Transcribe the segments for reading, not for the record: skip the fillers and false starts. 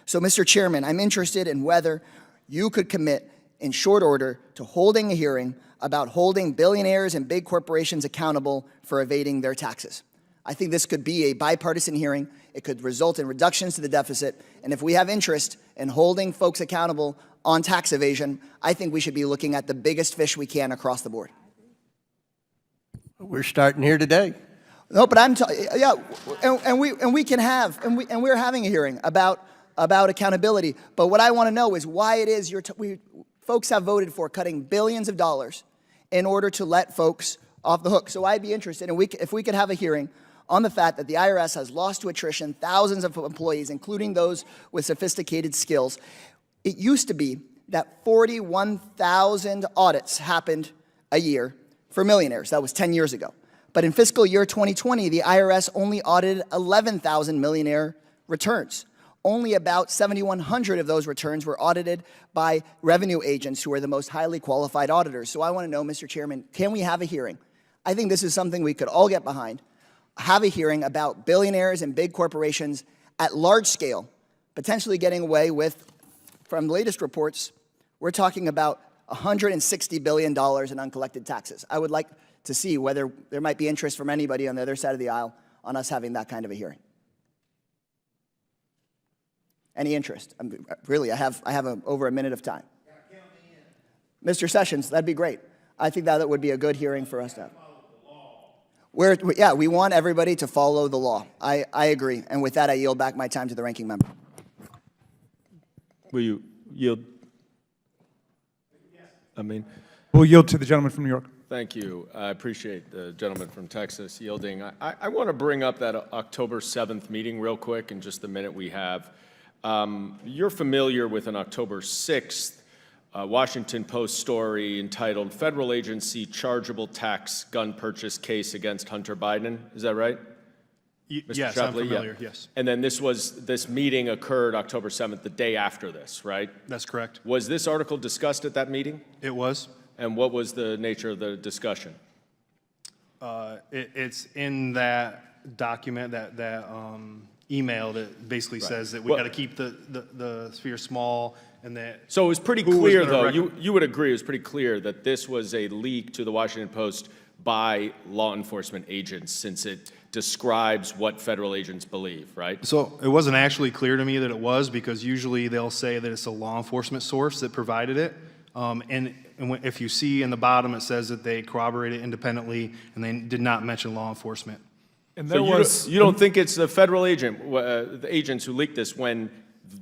So, Mr. Chairman, I'm interested in whether you could commit in short order to holding a hearing about holding billionaires and big corporations accountable for evading their taxes. I think this could be a bipartisan hearing. It could result in reductions to the deficit. And if we have interest in holding folks accountable on tax evasion, I think we should be looking at the biggest fish we can across the board. We're starting here today. No, but yeah, and we're having a hearing about accountability. But what I want to know is why it is folks have voted for cutting billions of dollars in order to let folks off the hook. So I'd be interested in if we could have a hearing on the fact that the IRS has lost to attrition thousands of employees, including those with sophisticated skills. It used to be that 41,000 audits happened a year for millionaires. That was 10 years ago. But in fiscal year 2020, the IRS only audited 11,000 millionaire returns. Only about 7,100 of those returns were audited by revenue agents who are the most highly qualified auditors. So I want to know, Mr. Chairman, can we have a hearing? I think this is something we could all get behind. Have a hearing about billionaires and big corporations at large scale, potentially getting away with, from the latest reports, we're talking about $160 billion in uncollected taxes. I would like to see whether there might be interest from anybody on the other side of the aisle on us having that kind of a hearing. Any interest? Really, I have over a minute of time. Mr. Sessions, that'd be great. I think that would be a good hearing for us to have. We want everybody to follow the law. I agree. And with that, I yield back my time to the ranking member. Will you yield? We'll yield to the gentleman from New York. Thank you. I appreciate the gentleman from Texas yielding. I want to bring up that October 7th meeting real quick in just the minute we have. You're familiar with an October 6th Washington Post story entitled "Federal Agency Chargeable Tax Gun Purchase Case Against Hunter Biden." Is that right? Yes, I'm familiar, yes. And then this meeting occurred October 7th, the day after this, right? That's correct. Was this article discussed at that meeting? It was. And what was the nature of the discussion? It's in that document, that email that basically says that we got to keep the sphere small, and that. So it was pretty clear, though. You would agree it was pretty clear that this was a leak to the Washington Post by law enforcement agents, since it describes what federal agents believe, right? So it wasn't actually clear to me that it was, because usually they'll say that it's a law enforcement source that provided it. And if you see in the bottom, it says that they corroborated independently, and they did not mention law enforcement. And so you don't think it's the federal the agents who leaked this, when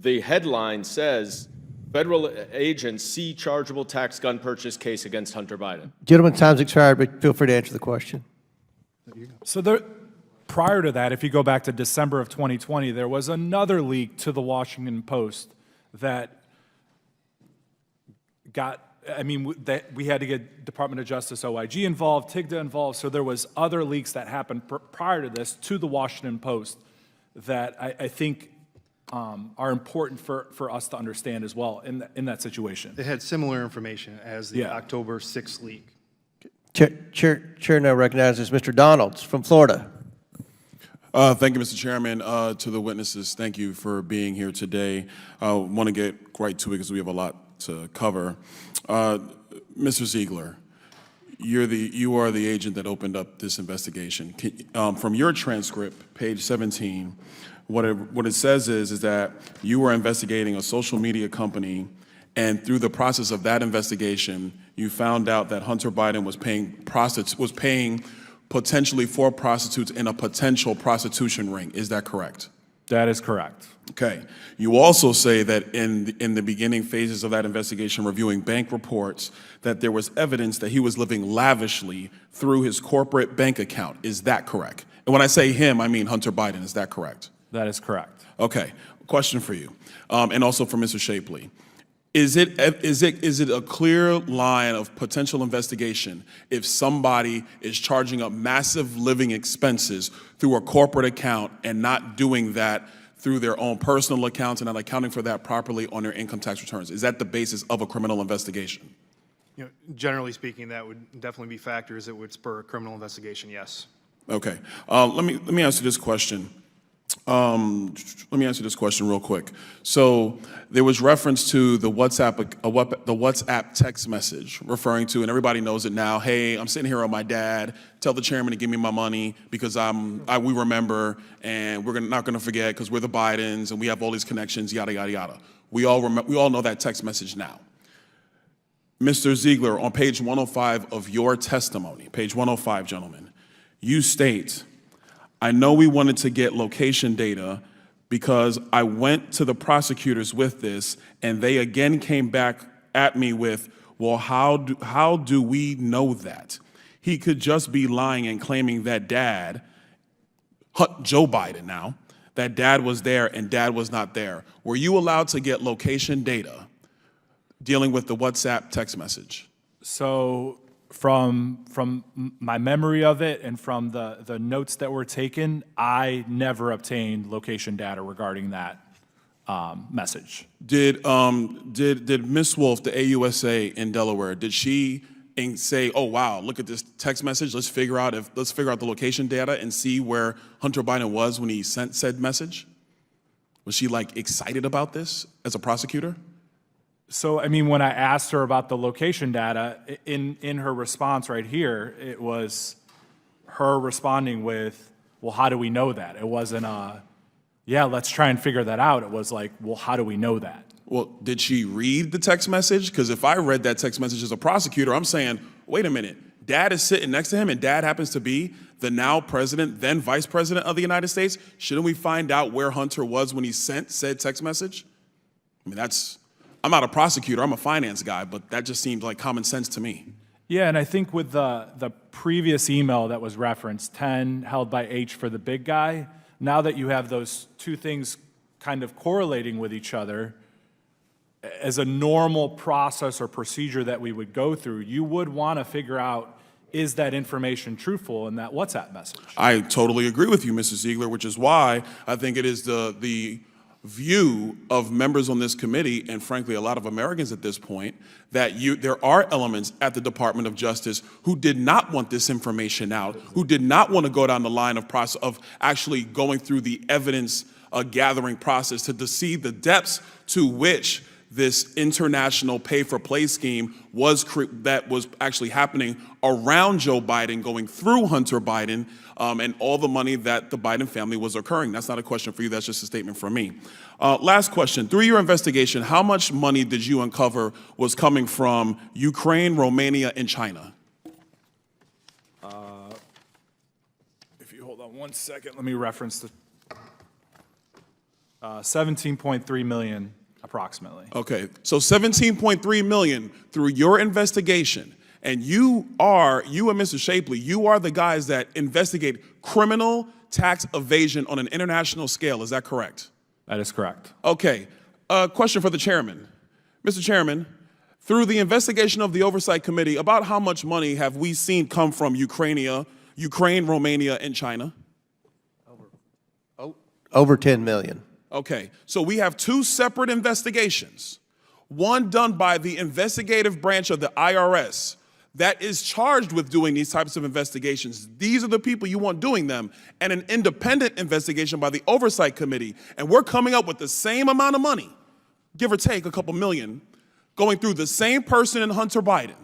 the headline says federal agents see chargeable tax gun purchase case against Hunter Biden? Gentlemen, time's expired, but feel free to answer the question. So prior to that, if you go back to December of 2020, there was another leak to the Washington Post that we had to get Department of Justice OIG involved, TIGTA involved, so there was other leaks that happened prior to this to the Washington Post that I think are important for us to understand as well in that situation. It had similar information as the October 6th leak. Chair now recognizes Mr. Donalds from Florida. Thank you, Mr. Chairman. To the witnesses, thank you for being here today. I want to get right to it because we have a lot to cover. Mr. Ziegler, you are the agent that opened up this investigation. From your transcript, page 17, what it says is that you were investigating a social media company, and through the process of that investigation, you found out that Hunter Biden was paying potentially for prostitutes in a potential prostitution ring. Is that correct? That is correct. Okay. You also say that in the beginning phases of that investigation, reviewing bank reports, that there was evidence that he was living lavishly through his corporate bank account. Is that correct? And when I say him, I mean Hunter Biden. Is that correct? That is correct. Okay. Question for you, and also for Mr. Shapley. Is it a clear line of potential investigation if somebody is charging up massive living expenses through a corporate account and not doing that through their own personal accounts and not accounting for that properly on their income tax returns? Is that the basis of a criminal investigation? Generally speaking, that would definitely be factors that would spur a criminal investigation, yes. Okay. Let me ask you this question. Let me answer this question real quick. So there was reference to the WhatsApp text message referring to, and everybody knows it now, hey, I'm sitting here with my dad, tell the chairman to give me my money because we remember and we're not going to forget because we're the Bidens and we have all these connections, yada, yada, yada. We all know that text message now. Mr. Ziegler, on page 105 of your testimony, page 105, gentlemen, you state, I know we wanted to get location data because I went to the prosecutors with this and they again came back at me with, well, how do we know that? He could just be lying and claiming that dad, Joe Biden now, that dad was there and dad was not there. Were you allowed to get location data dealing with the WhatsApp text message? So from my memory of it and from the notes that were taken, I never obtained location data regarding that message. Did Miss Wolf, the AUSA in Delaware, did she say, oh wow, look at this text message, let's figure out the location data and see where Hunter Biden was when he sent said message? Was she like excited about this as a prosecutor? So, I mean, when I asked her about the location data, in her response right here, it was her responding with, well, how do we know that? It wasn't yeah, let's try and figure that out. It was like, well, how do we know that? Well, did she read the text message? Because if I read that text message as a prosecutor, I'm saying, wait a minute, dad is sitting next to him and dad happens to be the now president, then vice president of the United States. Shouldn't we find out where Hunter was when he sent said text message? I mean, I'm not a prosecutor, I'm a finance guy, but that just seems like common sense to me. Yeah, and I think with the previous email that was referenced, 10 held by H for the big guy, now that you have those two things kind of correlating with each other, as a normal process or procedure that we would go through, you would want to figure out, is that information truthful in that WhatsApp message? I totally agree with you, Mr. Ziegler, which is why I think it is the view of members on this committee, and frankly a lot of Americans at this point, that there are elements at the Department of Justice who did not want this information out, who did not want to go down the line of actually going through the evidence gathering process to see the depths to which this international pay-for-play scheme that was actually happening around Joe Biden, going through Hunter Biden, and all the money that the Biden family was occurring. That's not a question for you, that's just a statement from me. Last question, through your investigation, how much money did you uncover was coming from Ukraine, Romania, and China? If you hold on one second, let me reference the 17.3 million approximately. Okay, so 17.3 million through your investigation, and you and Mr. Shapley, you are the guys that investigate criminal tax evasion on an international scale, is that correct? That is correct. Okay, question for the chairman. Mr. Chairman, through the investigation of the Oversight Committee, about how much money have we seen come from Ukraine, Romania, and China? Over 10 million. Okay, so we have two separate investigations. One done by the investigative branch of the IRS that is charged with doing these types of investigations. These are the people you want doing them. And an independent investigation by the Oversight Committee. And we're coming up with the same amount of money, give or take a couple million, going through the same person in Hunter Biden.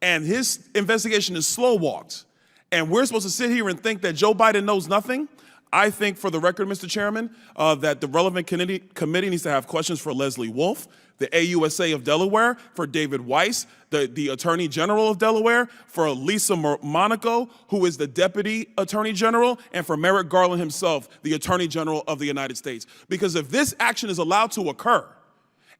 And his investigation is slow-walked. And we're supposed to sit here and think that Joe Biden knows nothing? I think, for the record, Mr. Chairman, that the relevant committee needs to have questions for Leslie Wolf, the AUSA of Delaware, for David Weiss, the Attorney General of Delaware, for Lisa Monaco, who is the Deputy Attorney General, and for Merrick Garland himself, the Attorney General of the United States. Because if this action is allowed to occur,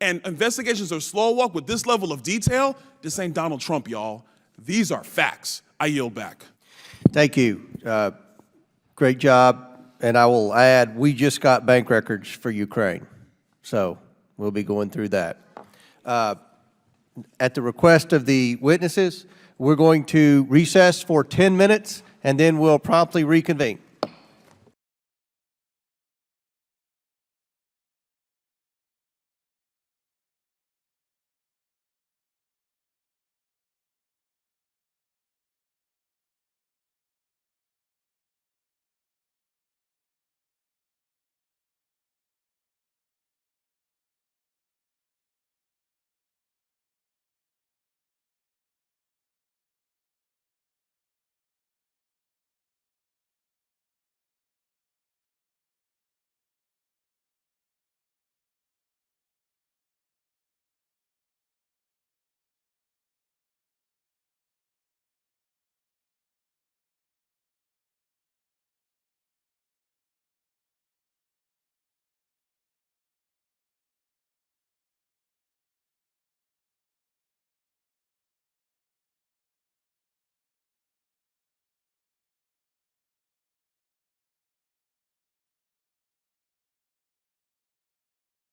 and investigations are slow walk with this level of detail, this ain't Donald Trump, y'all. These are facts. I yield back. Thank you. Great job. And I will add, we just got bank records for Ukraine, so we'll be going through that. At the request of the witnesses, we're going to recess for 10 minutes, and then we'll promptly reconvene.